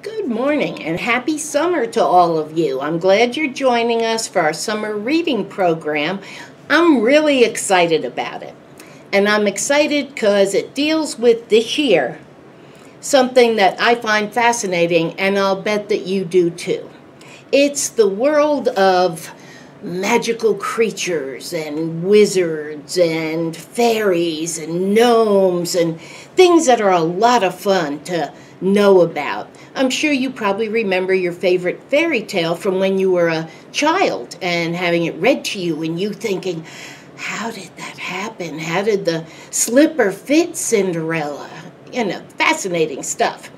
Good morning and happy summer to all of you. I'm glad you're joining us for our summer reading program. I'm really excited about it. And I'm excited because it deals with this year something that I find fascinating, and I'll bet that you do too. It's the world of magical creatures and wizards and fairies and gnomes and things that are a lot of fun to know about. I'm sure you probably remember your favorite fairy tale from when you were a child and having it read to you and you thinking, how did that happen? How did the slipper fit Cinderella? Fascinating stuff.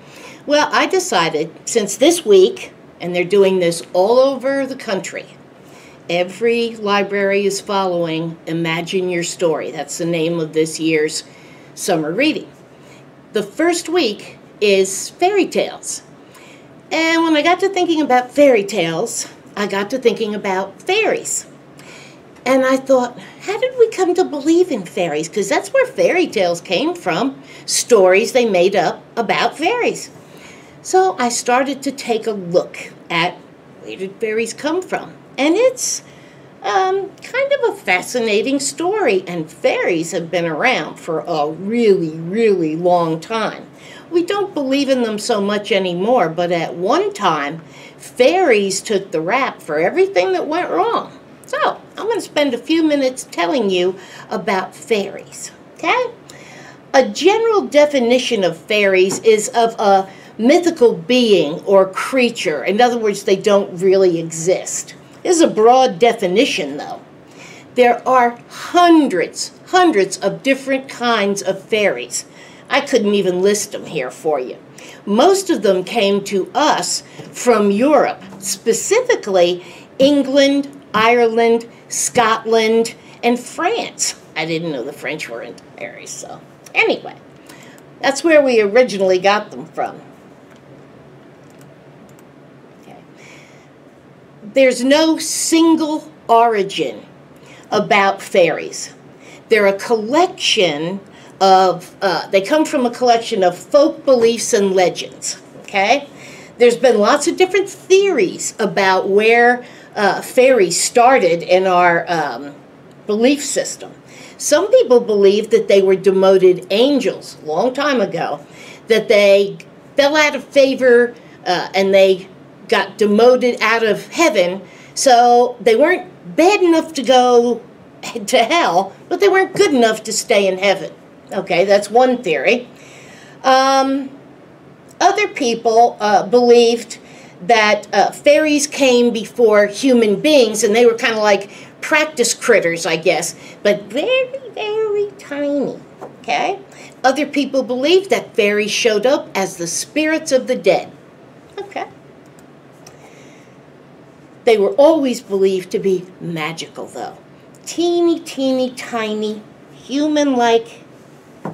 Well, I decided since this week, and they're doing this all over the country, every library is following Imagine Your Story. That's the name of this year's summer reading. The first week is fairy tales. And when I got to thinking about fairy tales, I got to thinking about fairies. And I thought, how did we come to believe in fairies? Because that's where fairy tales came from, stories they made up about fairies. So I started to take a look at where did fairies come from. And it's kind of a fascinating story. And fairies have been around for a really, really long time. We don't believe in them so much anymore, but at one time, fairies took the rap for everything that went wrong. So I'm going to spend a few minutes telling you about fairies, okay? A general definition of fairies is of a mythical being or creature. In other words, they don't really exist. This is a broad definition, though. There are hundreds of different kinds of fairies. I couldn't even list them here for you. Most of them came to us from Europe, specifically England, Ireland, Scotland, and France. I didn't know the French were into fairies, so anyway, that's where we originally got them from. Okay. There's no single origin about fairies. They're a collection of, they come from a collection of folk beliefs and legends, okay? There's been lots of different theories about where fairies started in our belief system. Some people believe that they were demoted angels a long time ago, that they fell out of favor and they got demoted out of heaven, so they weren't bad enough to go to hell, but they weren't good enough to stay in heaven. Okay, that's one theory. Other people believed that fairies came before human beings, and they were kind of like practice critters, I guess, but very, very tiny, okay? Other people believed that fairies showed up as the spirits of the dead, okay? They were always believed to be magical, though. Teeny, teeny, tiny, human-like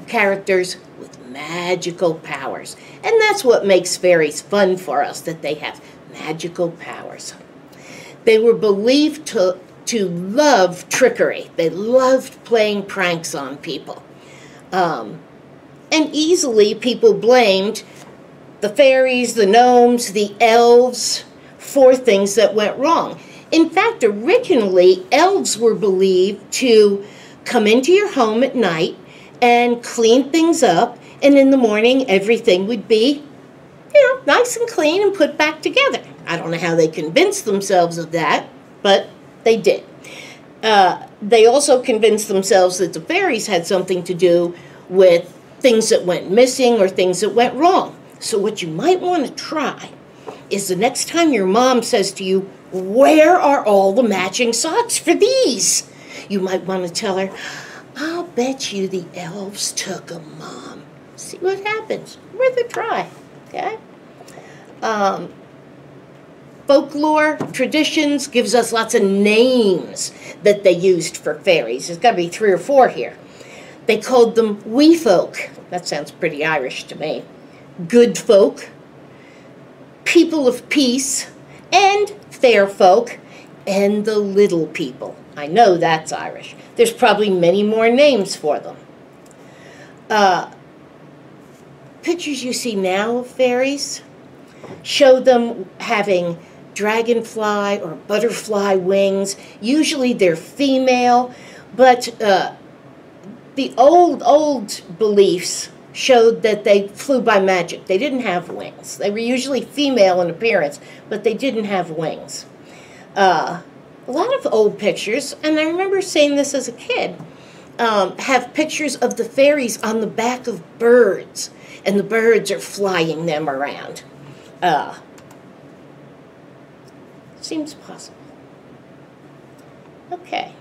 characters with magical powers. And that's what makes fairies fun for us, that they have magical powers. They were believed to love trickery. They loved playing pranks on people. And easily people blamed the fairies, the gnomes, the elves for things that went wrong. In fact, originally, elves were believed to come into your home at night and clean things up, and in the morning everything would be, nice and clean and put back together. I don't know how they convinced themselves of that, but they did. They also convinced themselves that the fairies had something to do with things that went missing or things that went wrong. So what you might want to try is the next time your mom says to you, "Where are all the matching socks for these?" You might want to tell her, "I'll bet you the elves took them, Mom." See what happens. Worth a try, okay? Folklore, traditions gives us lots of names that they used for fairies. There's got to be 3 or 4 here. They called them wee folk. That sounds pretty Irish to me. Good folk, people of peace, and fair folk, and the little people. I know that's Irish. There's probably many more names for them. Pictures you see now of fairies show them having dragonfly or butterfly wings. Usually they're female, but the old beliefs showed that they flew by magic. They didn't have wings. They were usually female in appearance, but they didn't have wings. A lot of old pictures, and I remember seeing this as a kid, have pictures of the fairies on the back of birds, and the birds are flying them around. Seems possible. Okay.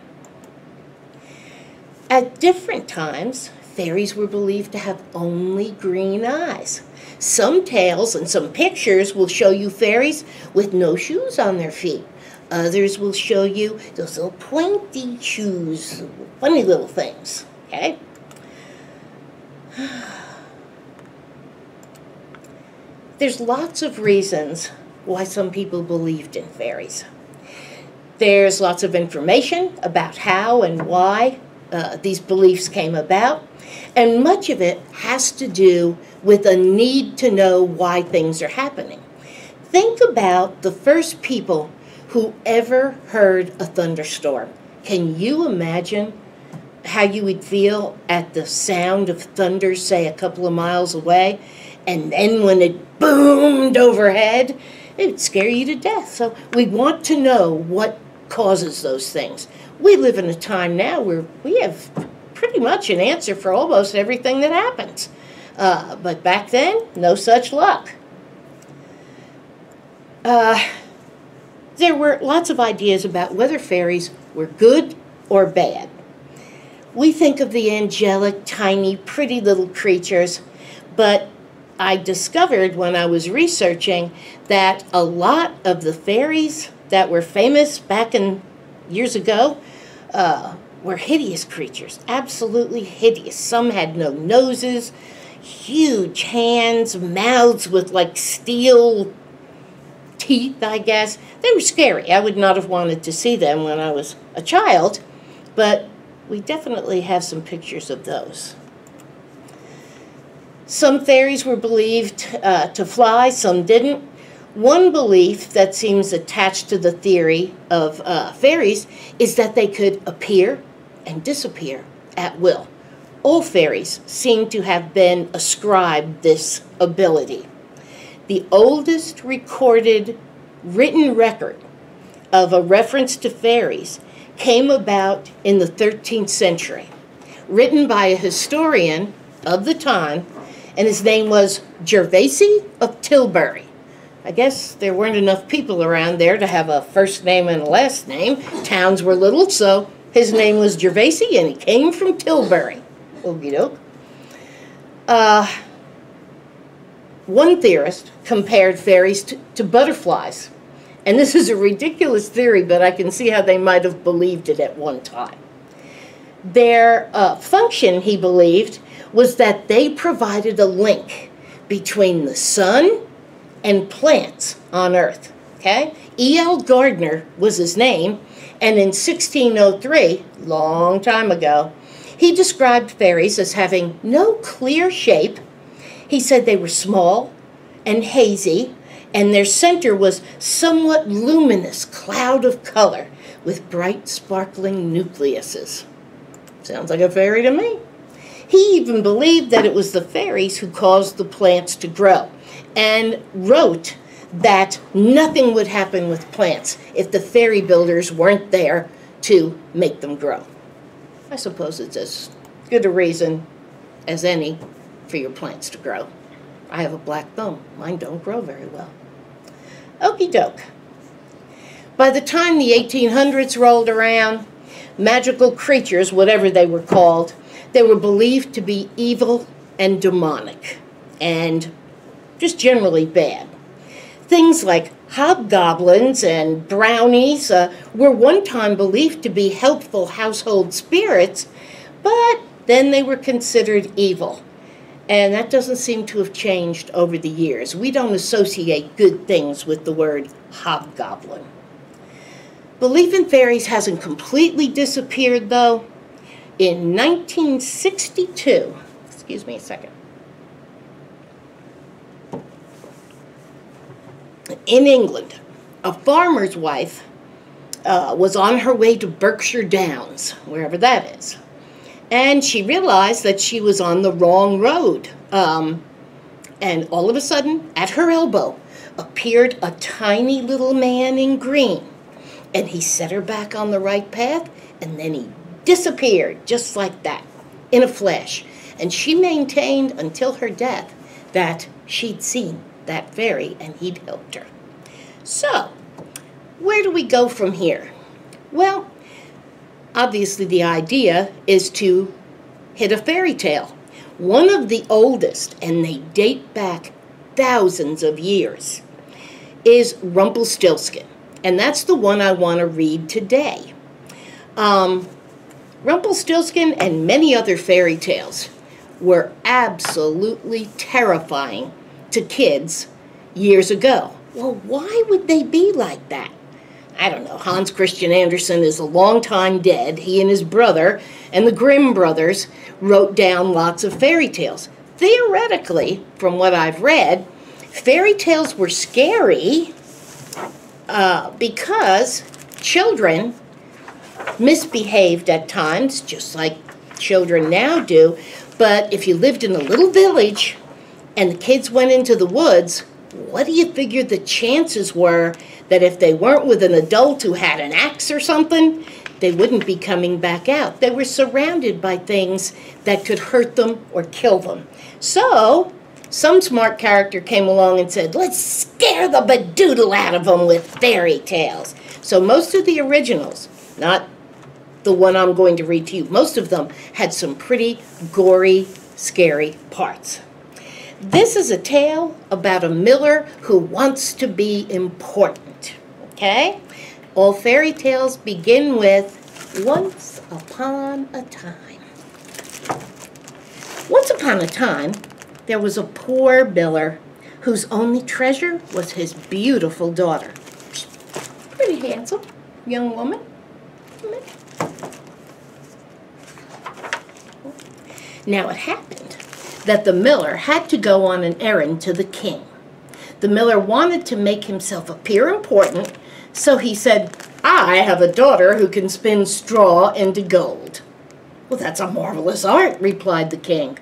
At different times, fairies were believed to have only green eyes. Some tales and some pictures will show you fairies with no shoes on their feet. Others will show you those little pointy shoes, funny little things, okay? There's lots of reasons why some people believed in fairies. There's lots of information about how and why these beliefs came about, and much of it has to do with a need to know why things are happening. Think about the first people who ever heard a thunderstorm. Can you imagine how you would feel at the sound of thunder, say, a couple of miles away, and then when it boomed overhead? It would scare you to death. So we want to know what causes those things. We live in a time now where we have pretty much an answer for almost everything that happens. But back then, no such luck. There were lots of ideas about whether fairies were good or bad. We think of the angelic, tiny, pretty little creatures, but I discovered when I was researching that a lot of the fairies that were famous back in years ago were hideous creatures, absolutely hideous. Some had no noses, huge hands, mouths with like steel teeth, I guess. They were scary. I would not have wanted to see them when I was a child, but we definitely have some pictures of those. Some fairies were believed to fly, some didn't. One belief that seems attached to the theory of fairies is that they could appear and disappear at will. All fairies seem to have been ascribed this ability. The oldest recorded written record of a reference to fairies came about in the 13th century, written by a historian of the time, and his name was Gervasi of Tilbury. I guess there weren't enough people around there to have a first name and a last name. Towns were little, so his name was Gervasi, and he came from Tilbury. Okie doke. One theorist compared fairies to butterflies. And this is a ridiculous theory, but I can see how they might have believed it at one time. Their function, he believed, was that they provided a link between the sun and plants on Earth. Okay? E.L. Gardner was his name, and in 1603, long time ago, he described fairies as having no clear shape. He said they were small and hazy, and their center was somewhat luminous cloud of color with bright sparkling nucleuses. Sounds like a fairy to me. He even believed that it was the fairies who caused the plants to grow, and wrote that nothing would happen with plants if the fairy builders weren't there to make them grow. I suppose it's as good a reason as any for your plants to grow. I have a black thumb. Mine don't grow very well. Okie doke. By the time the 1800s rolled around, magical creatures, whatever they were called, they were believed to be evil and demonic, and just generally bad. Things like hobgoblins and brownies were one time believed to be helpful household spirits, but then they were considered evil. And that doesn't seem to have changed over the years. We don't associate good things with the word hobgoblin. Belief in fairies hasn't completely disappeared, though. In 1962, excuse me a second. In England, a farmer's wife was on her way to Berkshire Downs, wherever that is. And she realized that she was on the wrong road. And all of a sudden, at her elbow, appeared a tiny little man in green. And he set her back on the right path, and then he disappeared, just like that, in a flash. And she maintained until her death that she'd seen that fairy and he'd helped her. So, where do we go from here? Well, obviously the idea is to hit a fairy tale. One of the oldest, and they date back thousands of years, is Rumpelstiltskin. And that's the one I want to read today. Rumpelstiltskin and many other fairy tales were absolutely terrifying to kids years ago. Well, why would they be like that? I don't know. Hans Christian Andersen is a long time dead. He and his brother and the Grimm brothers wrote down lots of fairy tales. Theoretically, from what I've read, fairy tales were scary because children misbehaved at times, just like children now do. But if you lived in a little village and the kids went into the woods, what do you figure the chances were that if they weren't with an adult who had an axe or something, they wouldn't be coming back out? They were surrounded by things that could hurt them or kill them. So, some smart character came along and said, let's scare the bedoodle out of them with fairy tales. So most of the originals, not the one I'm going to read to you, most of them had some pretty gory, scary parts. This is a tale about a miller who wants to be important, okay? All fairy tales begin with once upon a time. Once upon a time, there was a poor miller whose only treasure was his beautiful daughter. Pretty handsome young woman. Now it happened that the miller had to go on an errand to the king. The miller wanted to make himself appear important, so he said, I have a daughter who can spin straw into gold. Well, that's a marvelous art, replied the king.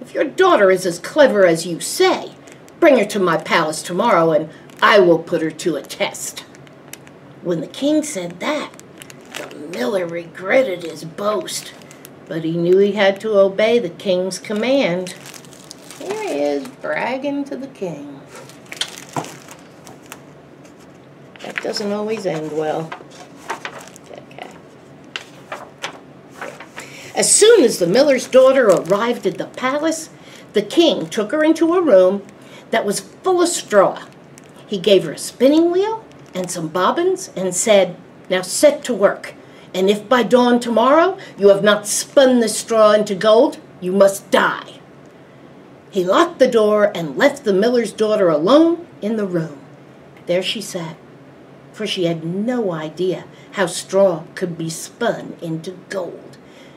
If your daughter is as clever as you say, bring her to my palace tomorrow and I will put her to a test. When the king said that, the miller regretted his boast, but he knew he had to obey the king's command. Here he is, bragging to the king. That doesn't always end well. Okay. As soon as the miller's daughter arrived at the palace, the king took her into a room that was full of straw. He gave her a spinning wheel and some bobbins and said, now set to work. And if by dawn tomorrow you have not spun the straw into gold, you must die. He locked the door and left the miller's daughter alone in the room. There she sat, for she had no idea how straw could be spun into gold.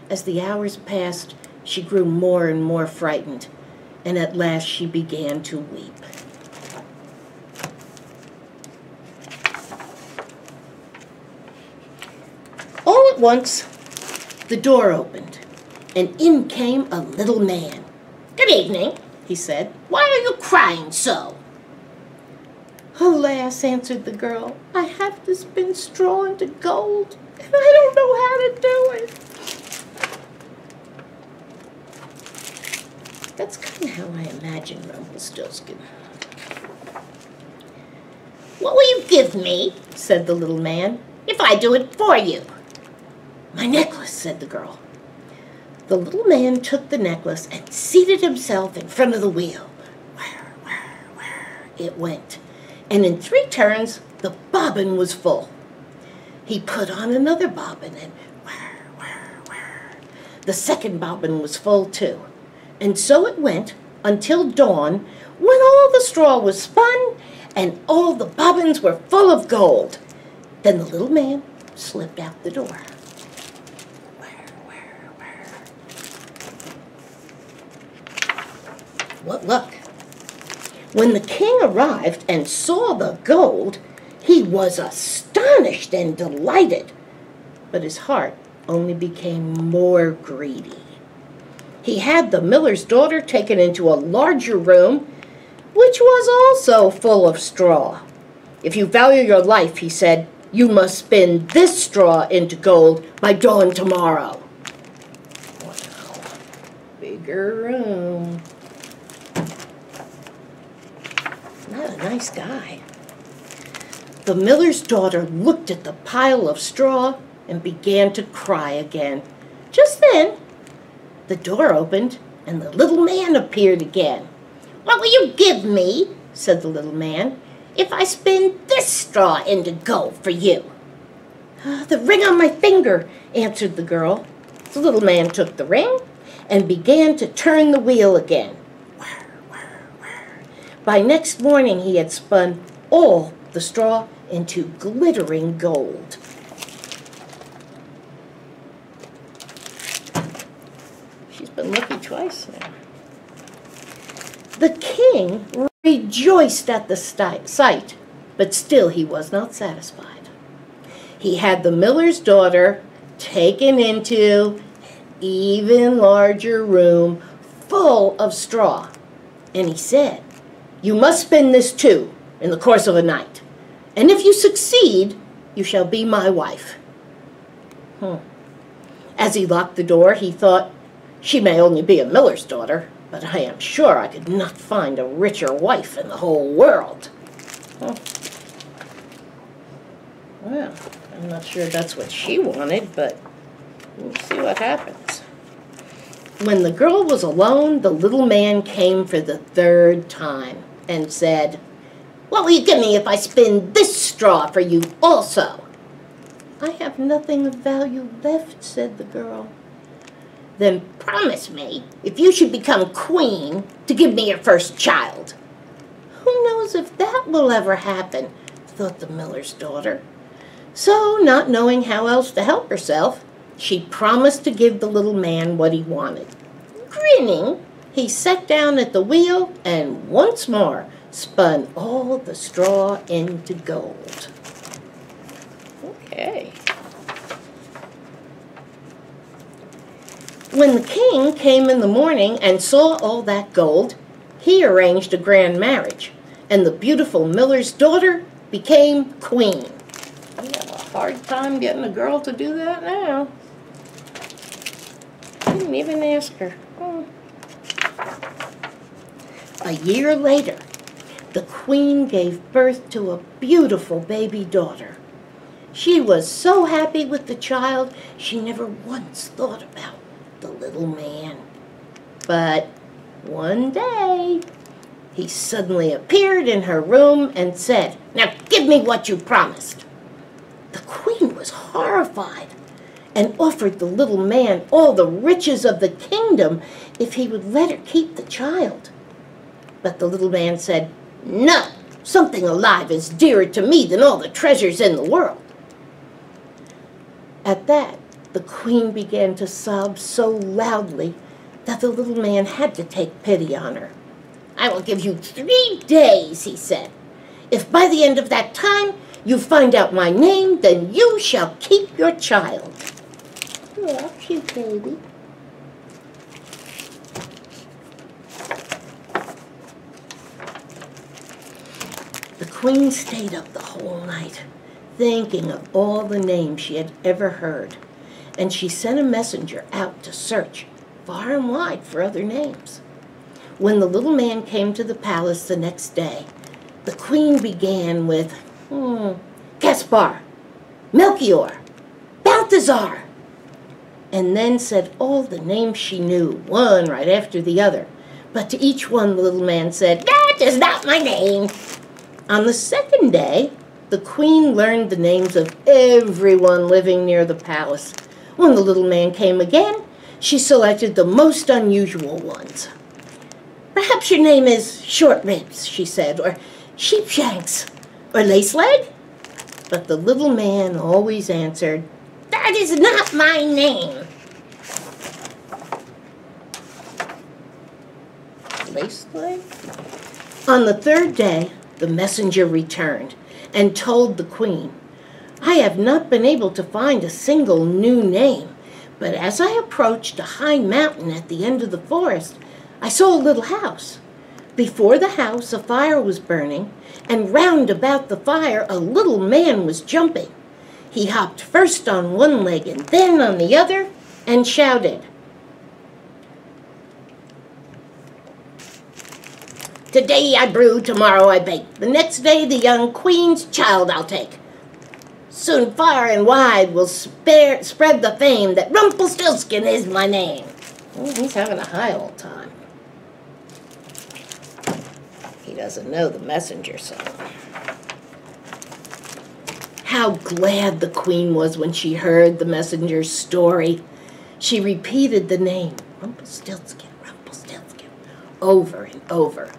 As the hours passed, she grew more and more frightened, and at last she began to weep. All at once, the door opened, and in came a little man. Good evening, he said. Why are you crying so? Alas, answered the girl, I have to spin straw into gold, and I don't know how to do it. That's kind of how I imagine Rumpelstiltskin. What will you give me, said the little man, if I do it for you? My necklace, said the girl. The little man took the necklace and seated himself in front of the wheel. Whir, whir, whir, it went. And in 3 turns, the bobbin was full. He put on another bobbin and whir, whir, whir. The second bobbin was full too. And so it went until dawn, when all the straw was spun and all the bobbins were full of gold. Then the little man slipped out the door. What luck! When the king arrived and saw the gold, he was astonished and delighted, but his heart only became more greedy. He had the miller's daughter taken into a larger room, which was also full of straw. "If you value your life," he said, "you must spin this straw into gold by dawn tomorrow." Wow, bigger room. Not a nice guy. The miller's daughter looked at the pile of straw and began to cry again. Just then, the door opened and the little man appeared again. "What will you give me," said the little man, "if I spin this straw into gold for you?" "The ring on my finger," answered the girl. The little man took the ring and began to turn the wheel again. Whir, whir, whir. By next morning he had spun all the straw into glittering gold. She's been lucky twice now. The king rejoiced at the sight, but still he was not satisfied. He had the miller's daughter taken into an even larger room full of straw, and he said, "You must spin this too in the course of a night, and if you succeed, you shall be my wife." As he locked the door, he thought, "She may only be a miller's daughter, but I am sure I could not find a richer wife in the whole world." Well, I'm not sure that's what she wanted, but we'll see what happens. When the girl was alone, the little man came for the third time and said, "What will you give me if I spin this straw for you also?" "I have nothing of value left," said the girl. "Then promise me, if you should become queen, to give me your first child." "Who knows if that will ever happen?" thought the miller's daughter. So, not knowing how else to help herself, she promised to give the little man what he wanted. Grinning, he sat down at the wheel and once more spun all the straw into gold. Okay. When the king came in the morning and saw all that gold, he arranged a grand marriage, and the beautiful miller's daughter became queen. We have a hard time getting a girl to do that now. Didn't even ask her. A year later, the queen gave birth to a beautiful baby daughter. She was so happy with the child, she never once thought about the little man. But one day, he suddenly appeared in her room and said, "Now give me what you promised." The queen was horrified and offered the little man all the riches of the kingdom if he would let her keep the child. But the little man said, "No, something alive is dearer to me than all the treasures in the world." At that, the queen began to sob so loudly that the little man had to take pity on her. "I will give you 3 days," he said. "If by the end of that time you find out my name, then you shall keep your child." Oh, cute baby. The queen stayed up the whole night, thinking of all the names she had ever heard, and she sent a messenger out to search far and wide for other names. When the little man came to the palace the next day, the queen began with Gaspar, Melchior, Balthazar, and then said all the names she knew, one right after the other. But to each one the little man said, "That is not my name." On the second day, the queen learned the names of everyone living near the palace. When the little man came again, she selected the most unusual ones. "Perhaps your name is Short Ribs," she said, or Sheepshanks, or Lace Leg? But the little man always answered, "That is not my name." Lace Leg? On the third day, the messenger returned and told the queen, "I have not been able to find a single new name, but as I approached a high mountain at the end of the forest, I saw a little house. Before the house, a fire was burning, and round about the fire, a little man was jumping. He hopped first on one leg and then on the other and shouted, 'Today I brew, tomorrow I bake. The next day the young queen's child I'll take. Soon far and wide will spread the fame that Rumpelstiltskin is my name.'" Oh, he's having a high old time. He doesn't know the messenger song. How glad the queen was when she heard the messenger's story. She repeated the name, Rumpelstiltskin, Rumpelstiltskin, over and over.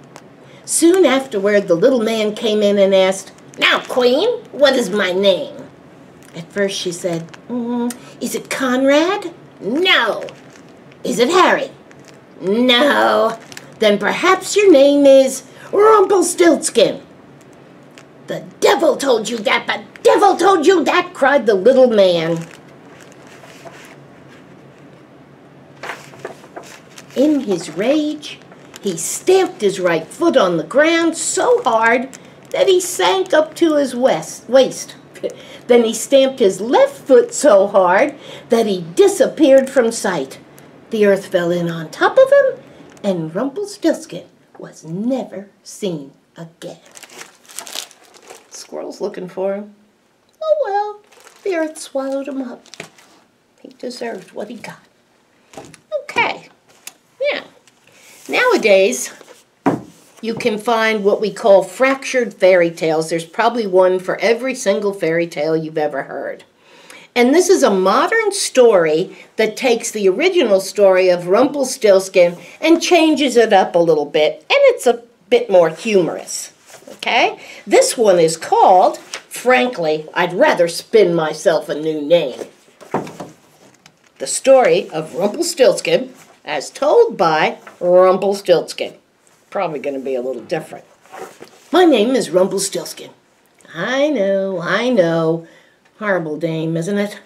Soon afterward, the little man came in and asked, "Now, queen, what is my name?" At first she said, "Is it Conrad?" "No." "Is it Harry?" "No." "Then perhaps your name is Rumpelstiltskin." "The devil told you that, the devil told you that," cried the little man. In his rage, he stamped his right foot on the ground so hard that he sank up to his waist. Then he stamped his left foot so hard that he disappeared from sight. The earth fell in on top of him, and Rumpelstiltskin was never seen again. Squirrel's looking for him. Oh well, the earth swallowed him up. He deserved what he got. Okay, yeah. Nowadays, you can find what we call fractured fairy tales. There's probably one for every single fairy tale you've ever heard. And this is a modern story that takes the original story of Rumpelstiltskin and changes it up a little bit, and it's a bit more humorous. Okay? This one is called, frankly, I'd rather spin myself a new name. The story of Rumpelstiltskin as told by Rumpelstiltskin. Probably going to be a little different. My name is Rumpelstiltskin. I know. Horrible name, isn't it?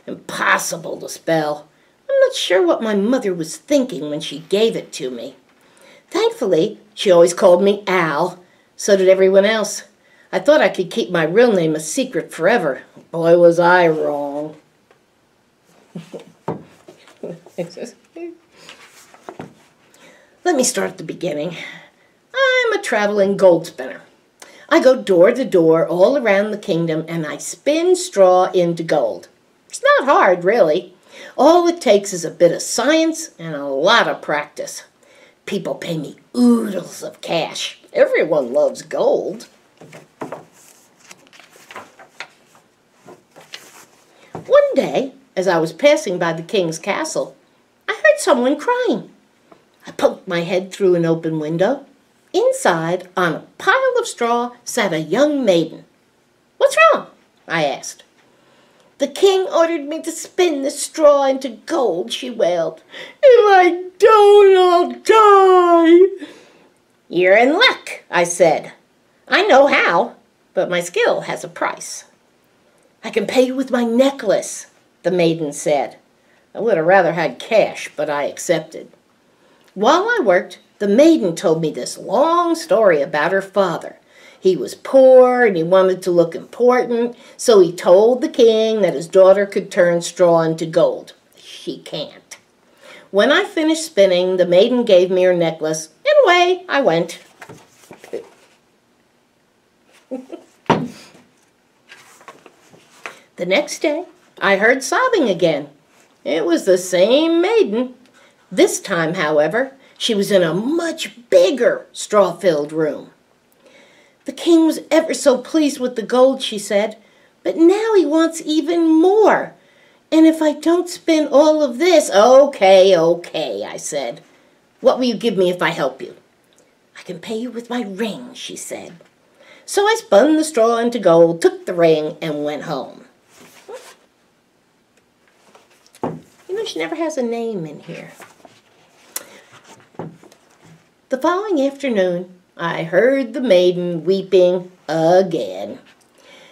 Impossible to spell. I'm not sure what my mother was thinking when she gave it to me. Thankfully, she always called me Al. So did everyone else. I thought I could keep my real name a secret forever. Boy, was I wrong. Let me start at the beginning. I'm a traveling gold spinner. I go door to door all around the kingdom and I spin straw into gold. It's not hard, really. All it takes is a bit of science and a lot of practice. People pay me oodles of cash. Everyone loves gold. One day, as I was passing by the king's castle, I heard someone crying. I poked my head through an open window. Inside, on a pile of straw, sat a young maiden. "What's wrong?" I asked. "The king ordered me to spin the straw into gold," she wailed. "If I don't, I'll die." "You're in luck," I said. "I know how, but my skill has a price." "I can pay you with my necklace," the maiden said. I would have rather had cash, but I accepted. While I worked, the maiden told me this long story about her father. He was poor and he wanted to look important, so he told the king that his daughter could turn straw into gold. She can't. When I finished spinning, the maiden gave me her necklace, and away I went. The next day, I heard sobbing again. It was the same maiden. This time, however, she was in a much bigger straw-filled room. "The king was ever so pleased with the gold," she said, "but now he wants even more. And if I don't spin all of this—" "Okay, I said. "What will you give me if I help you?" "I can pay you with my ring," she said. So I spun the straw into gold, took the ring, and went home. You know, she never has a name in here. The following afternoon, I heard the maiden weeping again.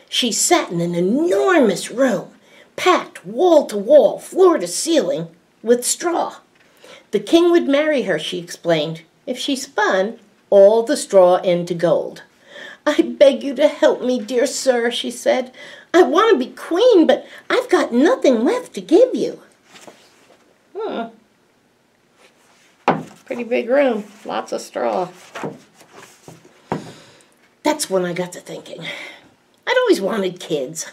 She sat in an enormous room, packed wall to wall, floor to ceiling, with straw. The king would marry her, she explained, if she spun all the straw into gold. I beg you to help me, dear sir, she said. I want to be queen, but I've got nothing left to give you. Pretty big room, lots of straw. That's when I got to thinking. I'd always wanted kids,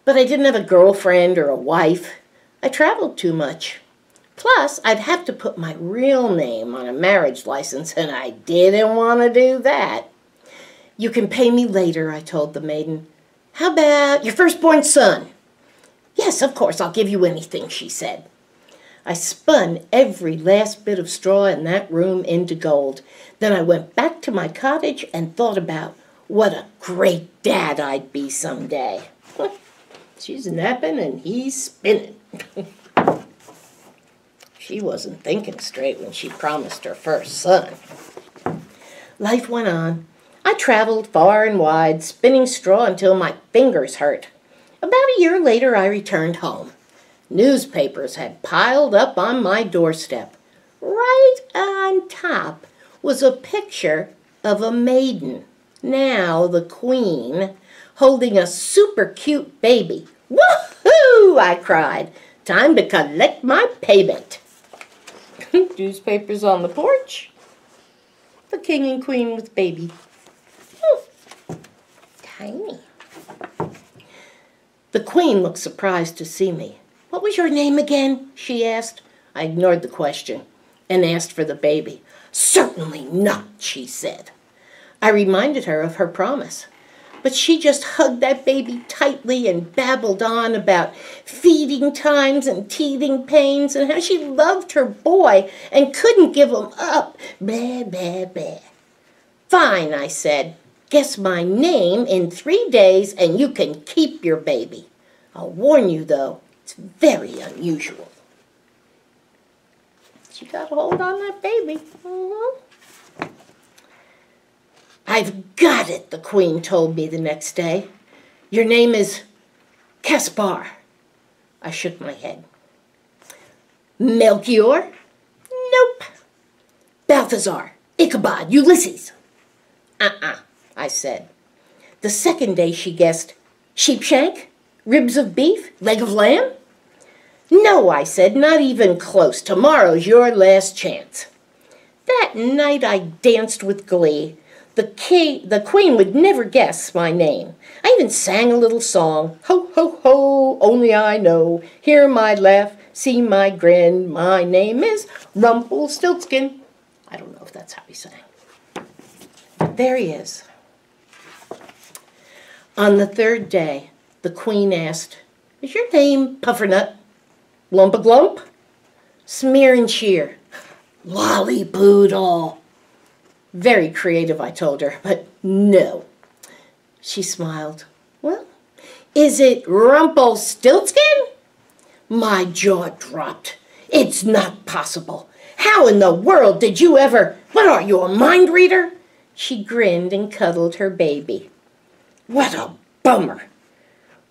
but I didn't have a girlfriend or a wife. I traveled too much. Plus, I'd have to put my real name on a marriage license, and I didn't want to do that. You can pay me later, I told the maiden. How about your firstborn son? Yes, of course, I'll give you anything, she said. I spun every last bit of straw in that room into gold. Then I went back to my cottage and thought about what a great dad I'd be someday. She's napping and he's spinning. She wasn't thinking straight when she promised her first son. Life went on. I traveled far and wide, spinning straw until my fingers hurt. About a year later, I returned home. Newspapers had piled up on my doorstep. Right on top was a picture of a maiden, now the queen, holding a super cute baby. Woohoo! I cried. Time to collect my payment. Newspapers on the porch. The king and queen with baby. Tiny. The queen looked surprised to see me. What was your name again? She asked. I ignored the question and asked for the baby. Certainly not, she said. I reminded her of her promise. But she just hugged that baby tightly and babbled on about feeding times and teething pains and how she loved her boy and couldn't give him up. Blah, blah, blah. Fine, I said. Guess my name in 3 days and you can keep your baby. I'll warn you, though, it's very unusual. She got a hold on that baby. I've got it, the queen told me the next day. Your name is Caspar. I shook my head. Melchior? Nope. Balthazar, Ichabod, Ulysses. I said. The second day she guessed, sheepshank, ribs of beef, leg of lamb? No, I said, not even close. Tomorrow's your last chance. That night I danced with glee. The queen would never guess my name. I even sang a little song. Ho, ho, ho, only I know. Hear my laugh, see my grin. My name is Rumpelstiltskin. I don't know if that's how he sang. But there he is. On the third day, the queen asked, is your name Puffernut? Lump-a-glump? Smear and shear. Lollypoodle. Very creative, I told her, but no. She smiled. Well, is it Rumpelstiltskin? My jaw dropped. It's not possible. How in the world did you ever... What are you, a mind reader? She grinned and cuddled her baby. What a bummer.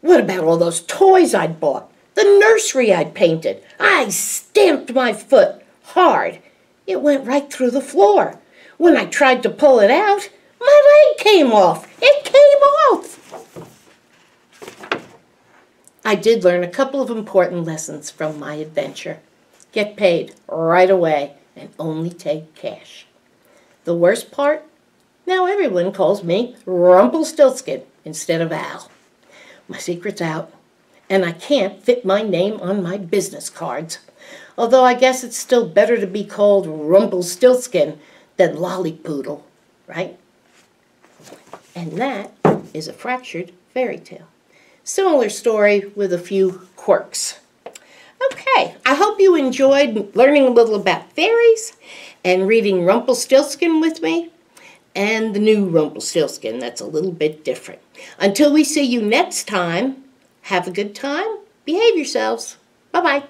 What about all those toys I'd bought? The nursery I'd painted? I stamped my foot hard. It went right through the floor. When I tried to pull it out, my leg came off. It came off. I did learn a couple of important lessons from my adventure. Get paid right away and only take cash. The worst part? Now everyone calls me Rumpelstiltskin instead of Al. My secret's out, and I can't fit my name on my business cards. Although I guess it's still better to be called Rumpelstiltskin than Lollypoodle, right? And that is a fractured fairy tale. Similar story with a few quirks. Okay, I hope you enjoyed learning a little about fairies and reading Rumpelstiltskin with me, and the new Rumpelstiltskin that's a little bit different. Until we see you next time, have a good time, behave yourselves. Bye-bye.